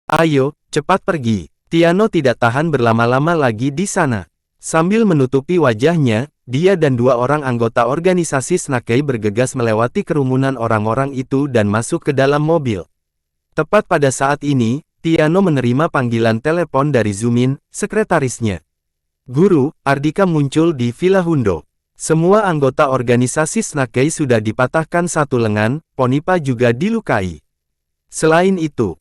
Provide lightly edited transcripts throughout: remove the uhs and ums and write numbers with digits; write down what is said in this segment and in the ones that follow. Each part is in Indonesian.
Ayo, cepat pergi. Tiano tidak tahan berlama-lama lagi di sana. Sambil menutupi wajahnya, dia dan dua orang anggota organisasi Snakey bergegas melewati kerumunan orang-orang itu dan masuk ke dalam mobil. Tepat pada saat ini, Tiano menerima panggilan telepon dari Zumin, sekretarisnya. Guru, Ardika muncul di Villa Hundo. Semua anggota organisasi Snakey sudah dipatahkan satu lengan, Ponipa juga dilukai. Selain itu,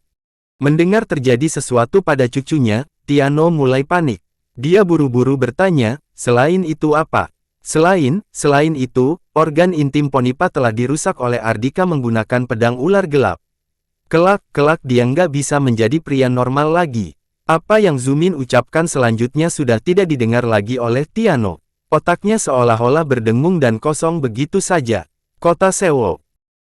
mendengar terjadi sesuatu pada cucunya, Tiano mulai panik. Dia buru-buru bertanya, selain itu apa? Selain itu, organ intim Ponipa telah dirusak oleh Ardika menggunakan pedang ular gelap. Kelak dia nggak bisa menjadi pria normal lagi. Apa yang Zumin ucapkan selanjutnya sudah tidak didengar lagi oleh Tiano. Otaknya seolah-olah berdengung dan kosong begitu saja. Kota Seoul.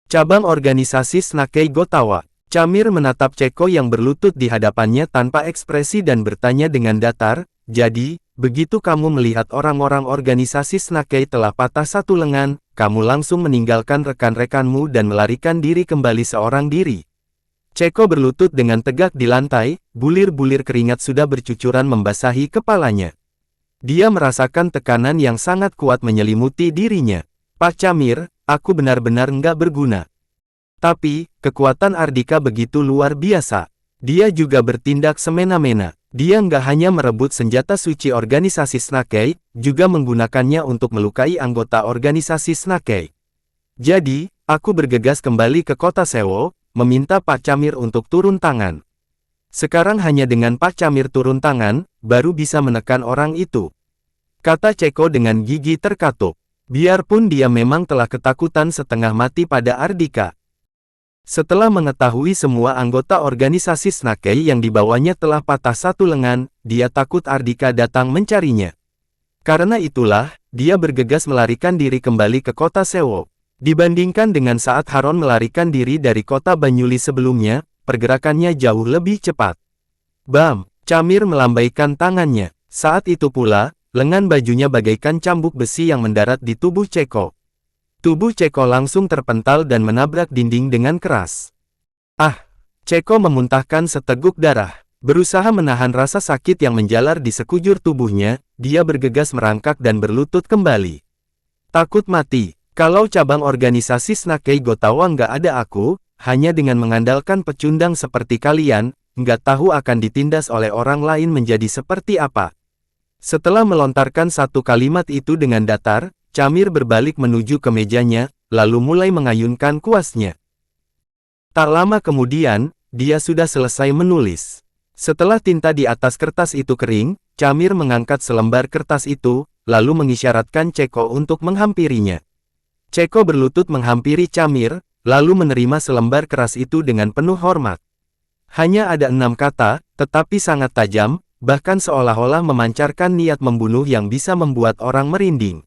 Cabang organisasi Snakey Gotawa. Chamir menatap Ceko yang berlutut di hadapannya tanpa ekspresi dan bertanya dengan datar, jadi, begitu kamu melihat orang-orang organisasi Snakey telah patah satu lengan, kamu langsung meninggalkan rekan-rekanmu dan melarikan diri kembali seorang diri. Ceko berlutut dengan tegak di lantai, bulir-bulir keringat sudah bercucuran membasahi kepalanya. Dia merasakan tekanan yang sangat kuat menyelimuti dirinya. Pak Chamir, aku benar-benar nggak berguna. Tapi, kekuatan Ardika begitu luar biasa. Dia juga bertindak semena-mena. Dia nggak hanya merebut senjata suci organisasi Snakey, juga menggunakannya untuk melukai anggota organisasi Snakey. Jadi, aku bergegas kembali ke kota Seoul, meminta Pak Chamir untuk turun tangan. Sekarang hanya dengan Pak Chamir turun tangan, baru bisa menekan orang itu. Kata Ceko dengan gigi terkatup. Biarpun dia memang telah ketakutan setengah mati pada Ardika. Setelah mengetahui semua anggota organisasi Snakey yang dibawanya telah patah satu lengan, dia takut Ardika datang mencarinya. Karena itulah, dia bergegas melarikan diri kembali ke kota Seoul. Dibandingkan dengan saat Haron melarikan diri dari kota Banyuli sebelumnya, pergerakannya jauh lebih cepat. Bam! Chamir melambaikan tangannya. Saat itu pula, lengan bajunya bagaikan cambuk besi yang mendarat di tubuh Ceko. Tubuh Ceko langsung terpental dan menabrak dinding dengan keras. Ah! Ceko memuntahkan seteguk darah. Berusaha menahan rasa sakit yang menjalar di sekujur tubuhnya, dia bergegas merangkak dan berlutut kembali. Takut mati. Kalau cabang organisasi Snakey Gotawa nggak ada aku, hanya dengan mengandalkan pecundang seperti kalian, nggak tahu akan ditindas oleh orang lain menjadi seperti apa. Setelah melontarkan satu kalimat itu dengan datar, Chamir berbalik menuju ke mejanya, lalu mulai mengayunkan kuasnya. Tak lama kemudian, dia sudah selesai menulis. Setelah tinta di atas kertas itu kering, Chamir mengangkat selembar kertas itu, lalu mengisyaratkan Ceko untuk menghampirinya. Ceko berlutut menghampiri Chamir, lalu menerima selembar keras itu dengan penuh hormat. Hanya ada 6 kata, tetapi sangat tajam, bahkan seolah-olah memancarkan niat membunuh yang bisa membuat orang merinding.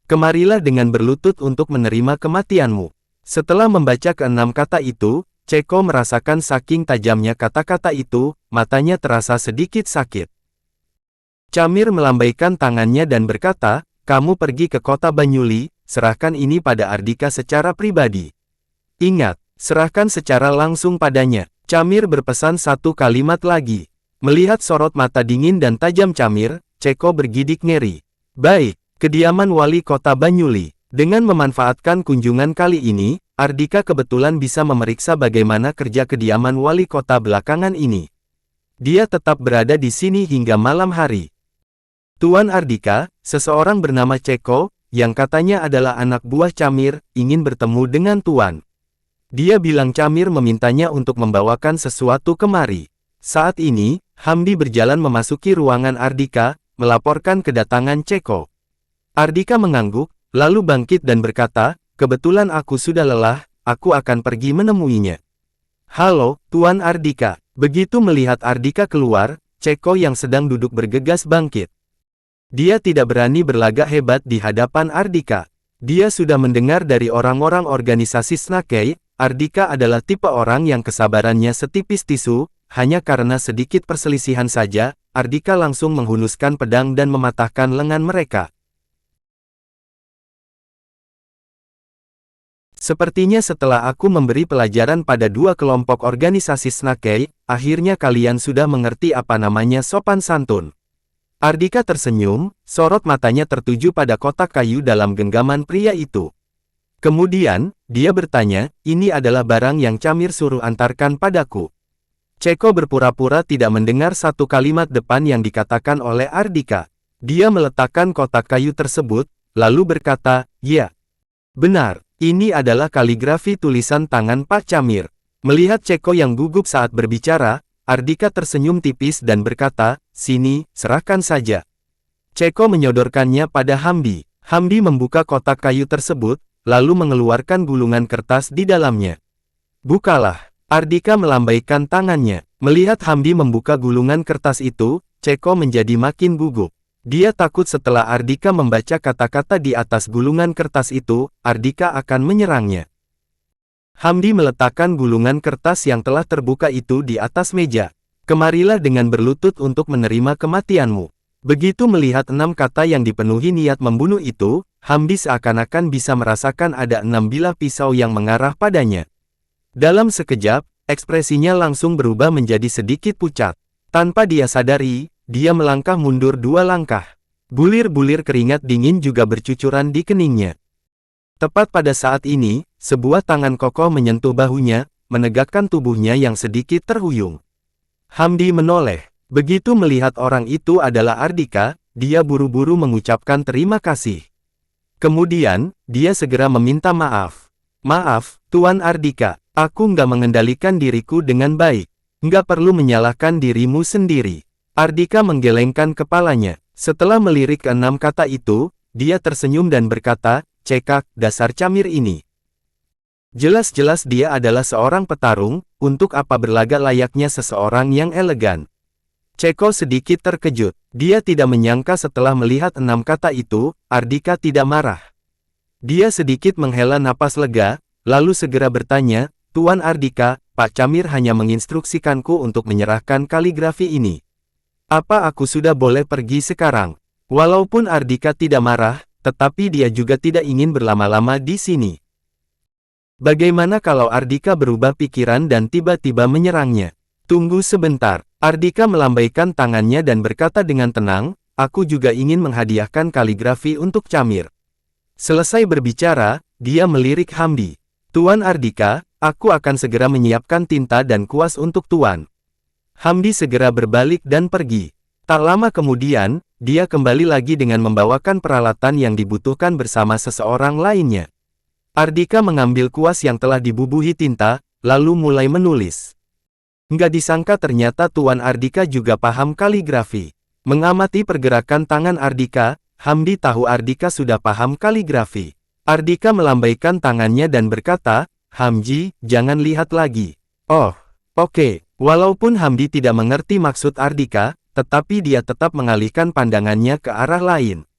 Kemarilah dengan berlutut untuk menerima kematianmu. Setelah membaca ke-6 kata itu, Ceko merasakan saking tajamnya kata-kata itu, matanya terasa sedikit sakit. Chamir melambaikan tangannya dan berkata, kamu pergi ke kota Banyuli, serahkan ini pada Ardika secara pribadi. Ingat, serahkan secara langsung padanya. Chamir berpesan satu kalimat lagi. Melihat sorot mata dingin dan tajam Chamir, Ceko bergidik ngeri. Baik. Kediaman wali kota Banyuli. Dengan memanfaatkan kunjungan kali ini, Ardika kebetulan bisa memeriksa bagaimana kerja kediaman wali kota belakangan ini. Dia tetap berada di sini hingga malam hari. Tuan Ardika, seseorang bernama Ceko, yang katanya adalah anak buah Chamir, ingin bertemu dengan Tuan. Dia bilang Chamir memintanya untuk membawakan sesuatu kemari. Saat ini, Hamdi berjalan memasuki ruangan Ardika, melaporkan kedatangan Ceko. Ardika mengangguk, lalu bangkit dan berkata, kebetulan aku sudah lelah, aku akan pergi menemuinya. Halo, Tuan Ardika. Begitu melihat Ardika keluar, Ceko yang sedang duduk bergegas bangkit. Dia tidak berani berlagak hebat di hadapan Ardika. Dia sudah mendengar dari orang-orang organisasi Snakey, Ardika adalah tipe orang yang kesabarannya setipis tisu, hanya karena sedikit perselisihan saja, Ardika langsung menghunuskan pedang dan mematahkan lengan mereka. Sepertinya setelah aku memberi pelajaran pada dua kelompok organisasi Snakey, akhirnya kalian sudah mengerti apa namanya sopan santun. Ardika tersenyum, sorot matanya tertuju pada kotak kayu dalam genggaman pria itu. Kemudian, dia bertanya, ini adalah barang yang Camir suruh antarkan padaku. Ceko berpura-pura tidak mendengar satu kalimat depan yang dikatakan oleh Ardika. Dia meletakkan kotak kayu tersebut, lalu berkata, ya. Benar, ini adalah kaligrafi tulisan tangan Pak Camir. Melihat Ceko yang gugup saat berbicara, Ardika tersenyum tipis dan berkata, sini, serahkan saja. Ceko menyodorkannya pada Hamdi. Hamdi membuka kotak kayu tersebut, lalu mengeluarkan gulungan kertas di dalamnya. Bukalah. Ardika melambaikan tangannya. Melihat Hamdi membuka gulungan kertas itu, Ceko menjadi makin gugup. Dia takut setelah Ardika membaca kata-kata di atas gulungan kertas itu, Ardika akan menyerangnya. Hamdi meletakkan gulungan kertas yang telah terbuka itu di atas meja. Kemarilah dengan berlutut untuk menerima kematianmu. Begitu melihat 6 kata yang dipenuhi niat membunuh itu, Hamdi seakan-akan bisa merasakan ada 6 bilah pisau yang mengarah padanya. Dalam sekejap, ekspresinya langsung berubah menjadi sedikit pucat. Tanpa dia sadari, dia melangkah mundur 2 langkah. Bulir-bulir keringat dingin juga bercucuran di keningnya. Tepat pada saat ini, sebuah tangan kokoh menyentuh bahunya, menegakkan tubuhnya yang sedikit terhuyung. Hamdi menoleh. Begitu melihat orang itu adalah Ardika, dia buru-buru mengucapkan terima kasih. Kemudian, dia segera meminta maaf. Maaf, Tuan Ardika. Aku nggak mengendalikan diriku dengan baik. Nggak perlu menyalahkan dirimu sendiri. Ardika menggelengkan kepalanya. Setelah melirik ke 6 kata itu, dia tersenyum dan berkata, cekak, dasar Camir ini. Jelas-jelas dia adalah seorang petarung, untuk apa berlagak layaknya seseorang yang elegan. Ceko sedikit terkejut. Dia tidak menyangka setelah melihat 6 kata itu, Ardika tidak marah. Dia sedikit menghela napas lega, lalu segera bertanya, Tuan Ardika, Pak Camir hanya menginstruksikanku untuk menyerahkan kaligrafi ini. Apa aku sudah boleh pergi sekarang? Walaupun Ardika tidak marah, tetapi dia juga tidak ingin berlama-lama di sini. Bagaimana kalau Ardika berubah pikiran dan tiba-tiba menyerangnya? Tunggu sebentar. Ardika melambaikan tangannya dan berkata dengan tenang, aku juga ingin menghadiahkan kaligrafi untuk Camir. Selesai berbicara, dia melirik Hamdi. Tuan Ardika, aku akan segera menyiapkan tinta dan kuas untuk Tuan. Hamdi segera berbalik dan pergi. Tak lama kemudian, dia kembali lagi dengan membawakan peralatan yang dibutuhkan bersama seseorang lainnya. Ardika mengambil kuas yang telah dibubuhi tinta, lalu mulai menulis. Nggak disangka ternyata Tuan Ardika juga paham kaligrafi. Mengamati pergerakan tangan Ardika, Hamdi tahu Ardika sudah paham kaligrafi. Ardika melambaikan tangannya dan berkata, Hamdi, jangan lihat lagi. Oh, oke. Walaupun Hamdi tidak mengerti maksud Ardika, tetapi dia tetap mengalihkan pandangannya ke arah lain.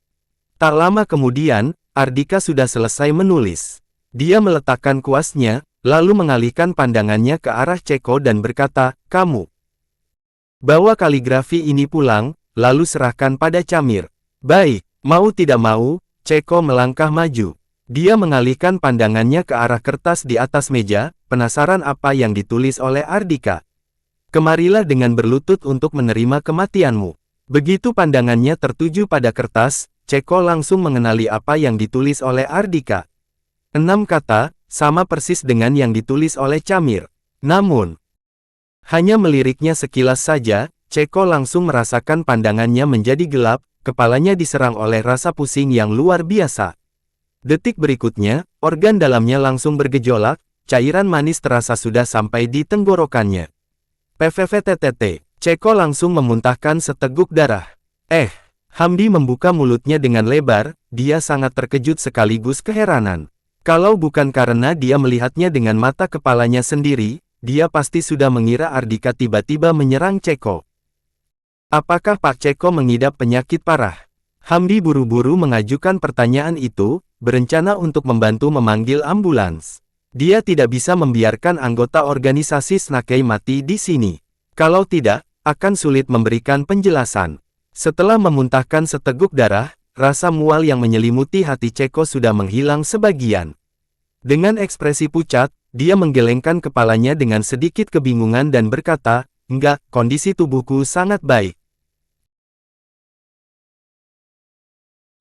Tak lama kemudian, Ardika sudah selesai menulis. Dia meletakkan kuasnya, lalu mengalihkan pandangannya ke arah Ceko dan berkata, kamu bawa kaligrafi ini pulang, lalu serahkan pada Camir. Baik, mau tidak mau, Ceko melangkah maju. Dia mengalihkan pandangannya ke arah kertas di atas meja, penasaran apa yang ditulis oleh Ardika. Kemarilah dengan berlutut untuk menerima kematianmu. Begitu pandangannya tertuju pada kertas, Ceko langsung mengenali apa yang ditulis oleh Ardika. 6 kata, sama persis dengan yang ditulis oleh Camir. Namun, hanya meliriknya sekilas saja, Ceko langsung merasakan pandangannya menjadi gelap, kepalanya diserang oleh rasa pusing yang luar biasa. Detik berikutnya, organ dalamnya langsung bergejolak, cairan manis terasa sudah sampai di tenggorokannya. PVVTTT, Ceko langsung memuntahkan seteguk darah. Hamdi membuka mulutnya dengan lebar, dia sangat terkejut sekaligus keheranan. Kalau bukan karena dia melihatnya dengan mata kepalanya sendiri, dia pasti sudah mengira Ardika tiba-tiba menyerang Ceko. Apakah Pak Ceko mengidap penyakit parah? Hamdi buru-buru mengajukan pertanyaan itu, berencana untuk membantu memanggil ambulans. Dia tidak bisa membiarkan anggota organisasi Snakey mati di sini. Kalau tidak, akan sulit memberikan penjelasan. Setelah memuntahkan seteguk darah, rasa mual yang menyelimuti hati Ceko sudah menghilang sebagian. Dengan ekspresi pucat, dia menggelengkan kepalanya dengan sedikit kebingungan dan berkata, "Enggak, kondisi tubuhku sangat baik."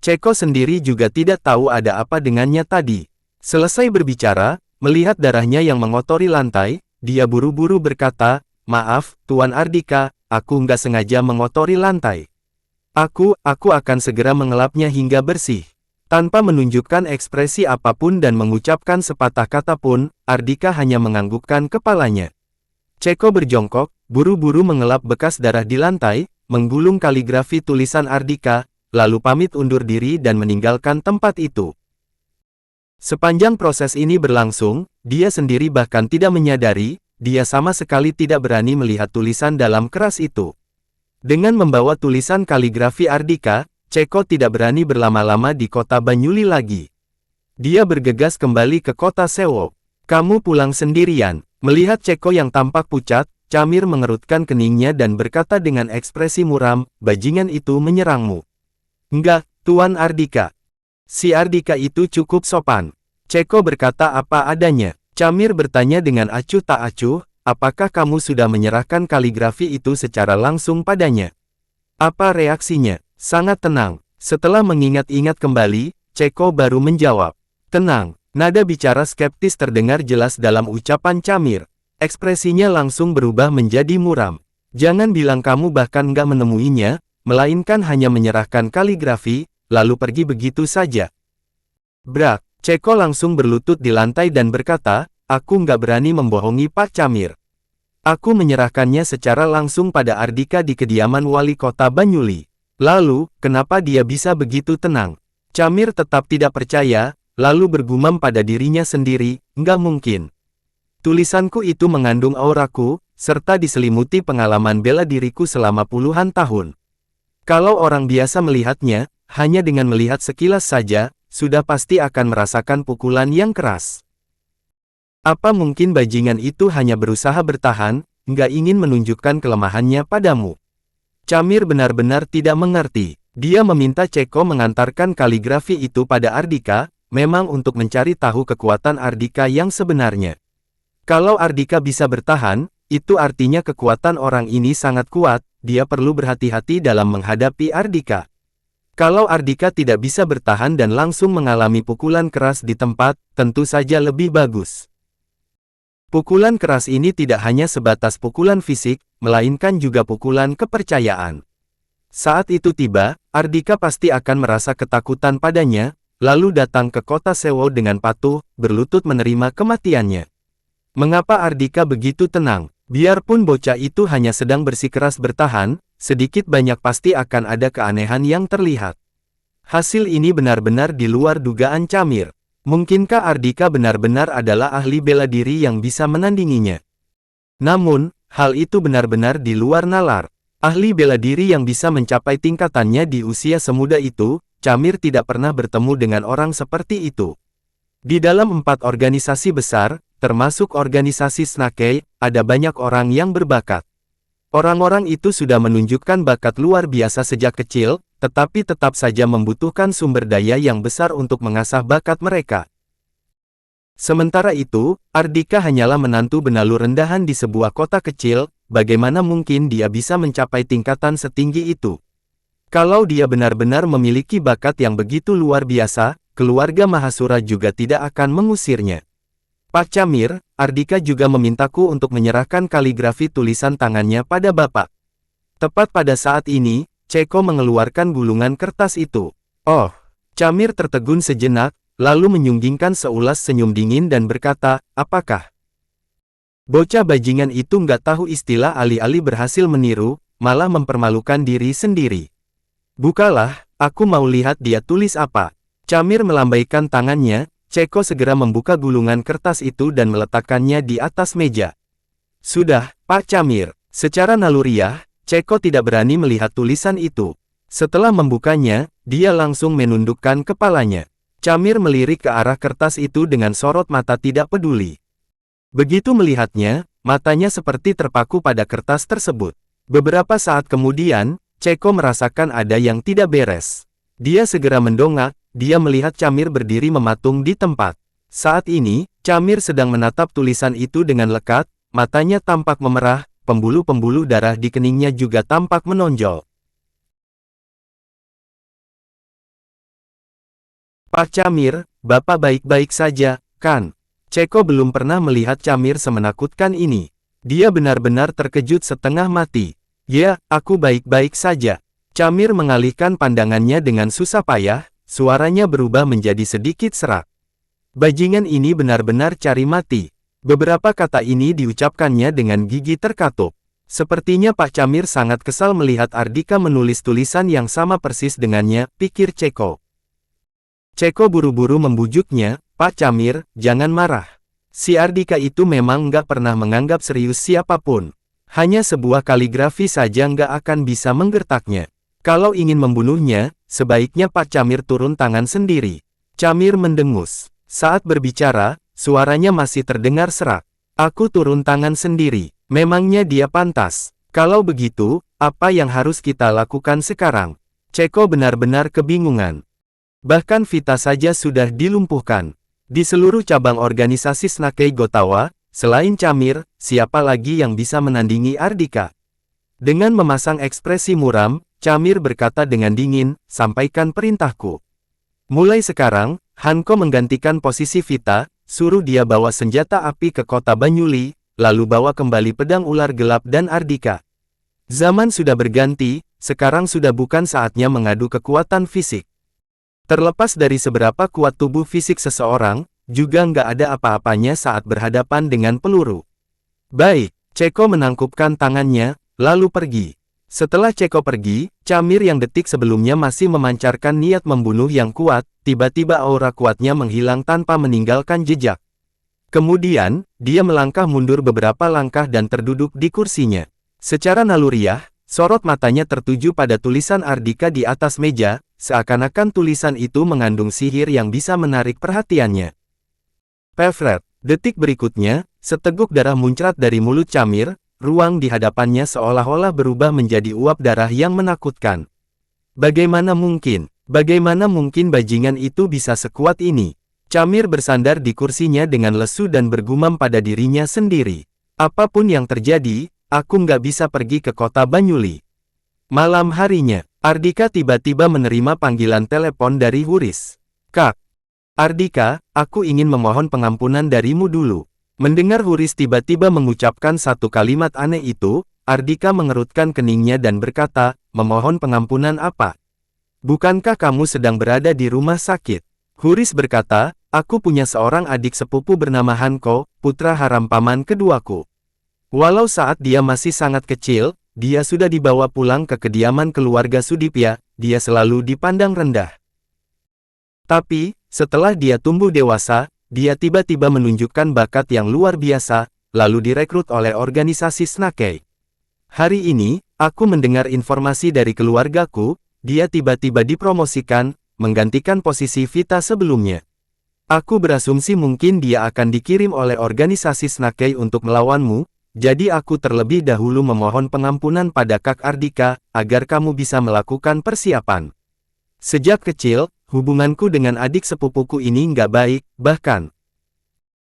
Ceko sendiri juga tidak tahu ada apa dengannya tadi. Selesai berbicara, melihat darahnya yang mengotori lantai, dia buru-buru berkata, "Maaf, Tuan Ardika, aku nggak sengaja mengotori lantai. Aku akan segera mengelapnya hingga bersih." Tanpa menunjukkan ekspresi apapun dan mengucapkan sepatah kata pun, Ardika hanya menganggukkan kepalanya. Ceko berjongkok, buru-buru mengelap bekas darah di lantai, menggulung kaligrafi tulisan Ardika, lalu pamit undur diri dan meninggalkan tempat itu. Sepanjang proses ini berlangsung, dia sendiri bahkan tidak menyadari, dia sama sekali tidak berani melihat tulisan dalam keras itu. Dengan membawa tulisan kaligrafi Ardika, Ceko tidak berani berlama-lama di kota Banyuli lagi. Dia bergegas kembali ke kota Sewo. "Kamu pulang sendirian." Melihat Ceko yang tampak pucat, Camir mengerutkan keningnya dan berkata dengan ekspresi muram, "Bajingan itu menyerangmu." "Enggak, Tuan Ardika. Si Ardika itu cukup sopan." Ceko berkata apa adanya. Camir bertanya dengan acuh tak acuh, "Apakah kamu sudah menyerahkan kaligrafi itu secara langsung padanya?" "Apa reaksinya?" "Sangat tenang." Setelah mengingat-ingat kembali, Ceko baru menjawab. "Tenang." Nada bicara skeptis terdengar jelas dalam ucapan Camir. Ekspresinya langsung berubah menjadi muram. "Jangan bilang kamu bahkan nggak menemuinya, melainkan hanya menyerahkan kaligrafi, lalu pergi begitu saja." Brak, Ceko langsung berlutut di lantai dan berkata, "Aku nggak berani membohongi Pak Camir. Aku menyerahkannya secara langsung pada Ardika di kediaman wali kota Banyuli." "Lalu, kenapa dia bisa begitu tenang?" Camir tetap tidak percaya, lalu bergumam pada dirinya sendiri, "Nggak mungkin. Tulisanku itu mengandung auraku, serta diselimuti pengalaman bela diriku selama puluhan tahun. Kalau orang biasa melihatnya, hanya dengan melihat sekilas saja, sudah pasti akan merasakan pukulan yang keras. Apa mungkin bajingan itu hanya berusaha bertahan, nggak ingin menunjukkan kelemahannya padamu?" Camir benar-benar tidak mengerti. Dia meminta Ceko mengantarkan kaligrafi itu pada Ardika, memang untuk mencari tahu kekuatan Ardika yang sebenarnya. Kalau Ardika bisa bertahan, itu artinya kekuatan orang ini sangat kuat, dia perlu berhati-hati dalam menghadapi Ardika. Kalau Ardika tidak bisa bertahan dan langsung mengalami pukulan keras di tempat, tentu saja lebih bagus. Pukulan keras ini tidak hanya sebatas pukulan fisik, melainkan juga pukulan kepercayaan. Saat itu tiba, Ardika pasti akan merasa ketakutan padanya, lalu datang ke kota Sewo dengan patuh, berlutut menerima kematiannya. Mengapa Ardika begitu tenang? Biarpun bocah itu hanya sedang bersikeras bertahan, sedikit banyak pasti akan ada keanehan yang terlihat. Hasil ini benar-benar di luar dugaan Camir. Mungkinkah Ardika benar-benar adalah ahli bela diri yang bisa menandinginya? Namun, hal itu benar-benar di luar nalar. Ahli bela diri yang bisa mencapai tingkatannya di usia semuda itu, Camir tidak pernah bertemu dengan orang seperti itu. Di dalam 4 organisasi besar, termasuk organisasi Snakey, ada banyak orang yang berbakat. Orang-orang itu sudah menunjukkan bakat luar biasa sejak kecil, tetapi tetap saja membutuhkan sumber daya yang besar untuk mengasah bakat mereka. Sementara itu, Ardika hanyalah menantu benalu rendahan di sebuah kota kecil, bagaimana mungkin dia bisa mencapai tingkatan setinggi itu? Kalau dia benar-benar memiliki bakat yang begitu luar biasa, keluarga Mahasura juga tidak akan mengusirnya. "Pak Camir, Ardika juga memintaku untuk menyerahkan kaligrafi tulisan tangannya pada Bapak." Tepat pada saat ini, Ceko mengeluarkan gulungan kertas itu. "Oh." Camir tertegun sejenak, lalu menyunggingkan seulas senyum dingin dan berkata, "Apakah bocah bajingan itu nggak tahu istilah alih-alih berhasil meniru, malah mempermalukan diri sendiri? Bukalah, aku mau lihat dia tulis apa." Camir melambaikan tangannya, Ceko segera membuka gulungan kertas itu dan meletakkannya di atas meja. "Sudah, Pak Camir." Secara naluriah, Ceko tidak berani melihat tulisan itu. Setelah membukanya, dia langsung menundukkan kepalanya. Camir melirik ke arah kertas itu dengan sorot mata tidak peduli. Begitu melihatnya, matanya seperti terpaku pada kertas tersebut. Beberapa saat kemudian, Ceko merasakan ada yang tidak beres. Dia segera mendongak, dia melihat Camir berdiri mematung di tempat. Saat ini, Camir sedang menatap tulisan itu dengan lekat, matanya tampak memerah, pembuluh-pembuluh darah di keningnya juga tampak menonjol. Pak Camir, Bapak baik-baik saja, kan? Ceko belum pernah melihat Camir semenakutkan ini. Dia benar-benar terkejut setengah mati. Ya, aku baik-baik saja. Camir mengalihkan pandangannya dengan susah payah, suaranya berubah menjadi sedikit serak. Bajingan ini benar-benar cari mati. Beberapa kata ini diucapkannya dengan gigi terkatup. Sepertinya Pak Camir sangat kesal melihat Ardika menulis tulisan yang sama persis dengannya, pikir Ceko. Ceko buru-buru membujuknya, Pak Camir, jangan marah. Si Ardika itu memang nggak pernah menganggap serius siapapun. Hanya sebuah kaligrafi saja nggak akan bisa menggertaknya. Kalau ingin membunuhnya, sebaiknya Pak Camir turun tangan sendiri. Camir mendengus. Saat berbicara, suaranya masih terdengar serak. Aku turun tangan sendiri. Memangnya dia pantas? Kalau begitu, apa yang harus kita lakukan sekarang? Ceko benar-benar kebingungan. Bahkan Vita saja sudah dilumpuhkan. Di seluruh cabang organisasi Snakei Gotawa, selain Camir, siapa lagi yang bisa menandingi Ardika? Dengan memasang ekspresi muram, Camir berkata dengan dingin, sampaikan perintahku. Mulai sekarang, Hanko menggantikan posisi Vita, suruh dia bawa senjata api ke kota Banyuli, lalu bawa kembali pedang ular gelap dan Ardika. Zaman sudah berganti, sekarang sudah bukan saatnya mengadu kekuatan fisik. Terlepas dari seberapa kuat tubuh fisik seseorang, juga nggak ada apa-apanya saat berhadapan dengan peluru. Baik, Ceko menangkupkan tangannya, lalu pergi. Setelah Ceko pergi, Camir yang detik sebelumnya masih memancarkan niat membunuh yang kuat, tiba-tiba aura kuatnya menghilang tanpa meninggalkan jejak. Kemudian, dia melangkah mundur beberapa langkah dan terduduk di kursinya. Secara naluriah, sorot matanya tertuju pada tulisan Ardika di atas meja, seakan-akan tulisan itu mengandung sihir yang bisa menarik perhatiannya. Pefret, detik berikutnya, seteguk darah muncrat dari mulut Camir, ruang di hadapannya seolah-olah berubah menjadi uap darah yang menakutkan. Bagaimana mungkin bajingan itu bisa sekuat ini? Camir bersandar di kursinya dengan lesu dan bergumam pada dirinya sendiri. Apapun yang terjadi, aku nggak bisa pergi ke kota Banyuli. Malam harinya, Ardika tiba-tiba menerima panggilan telepon dari Huris. Kak, Ardika, aku ingin memohon pengampunan darimu dulu. Mendengar Huris tiba-tiba mengucapkan satu kalimat aneh itu, Ardika mengerutkan keningnya dan berkata, memohon pengampunan apa? Bukankah kamu sedang berada di rumah sakit? Huris berkata, aku punya seorang adik sepupu bernama Hanko, putra haram paman keduaku. Walau saat dia masih sangat kecil, dia sudah dibawa pulang ke kediaman keluarga Sudipya, dia selalu dipandang rendah. Tapi, setelah dia tumbuh dewasa, dia tiba-tiba menunjukkan bakat yang luar biasa, lalu direkrut oleh organisasi Snakei. Hari ini, aku mendengar informasi dari keluargaku, dia tiba-tiba dipromosikan, menggantikan posisi Vita sebelumnya. Aku berasumsi mungkin dia akan dikirim oleh organisasi Snakei untuk melawanmu, jadi aku terlebih dahulu memohon pengampunan pada Kak Ardika, agar kamu bisa melakukan persiapan. Sejak kecil, hubunganku dengan adik sepupuku ini nggak baik, bahkan.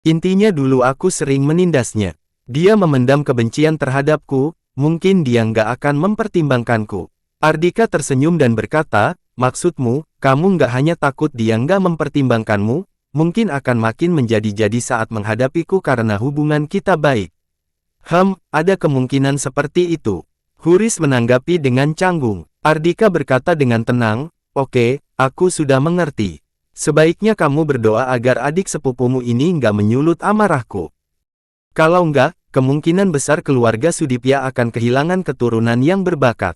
Intinya dulu aku sering menindasnya. Dia memendam kebencian terhadapku, mungkin dia nggak akan mempertimbangkanku. Ardika tersenyum dan berkata, maksudmu, kamu nggak hanya takut dia nggak mempertimbangkanmu, mungkin akan makin menjadi-jadi saat menghadapiku karena hubungan kita baik. Ada kemungkinan seperti itu. Huris menanggapi dengan canggung. Ardika berkata dengan tenang, oke, aku sudah mengerti. Sebaiknya kamu berdoa agar adik sepupumu ini nggak menyulut amarahku. Kalau nggak, kemungkinan besar keluarga Sudipya akan kehilangan keturunan yang berbakat.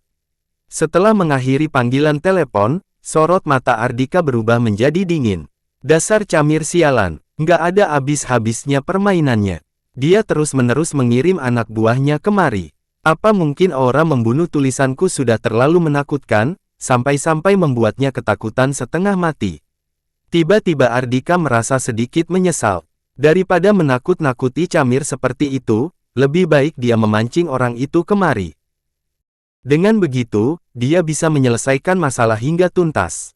Setelah mengakhiri panggilan telepon, sorot mata Ardika berubah menjadi dingin. Dasar Camir sialan, nggak ada habis-habisnya permainannya. Dia terus-menerus mengirim anak buahnya kemari. Apa mungkin aura membunuh tulisanku sudah terlalu menakutkan, sampai-sampai membuatnya ketakutan setengah mati. Tiba-tiba Ardika merasa sedikit menyesal. Daripada menakut-nakuti Camir seperti itu, lebih baik dia memancing orang itu kemari. Dengan begitu, dia bisa menyelesaikan masalah hingga tuntas.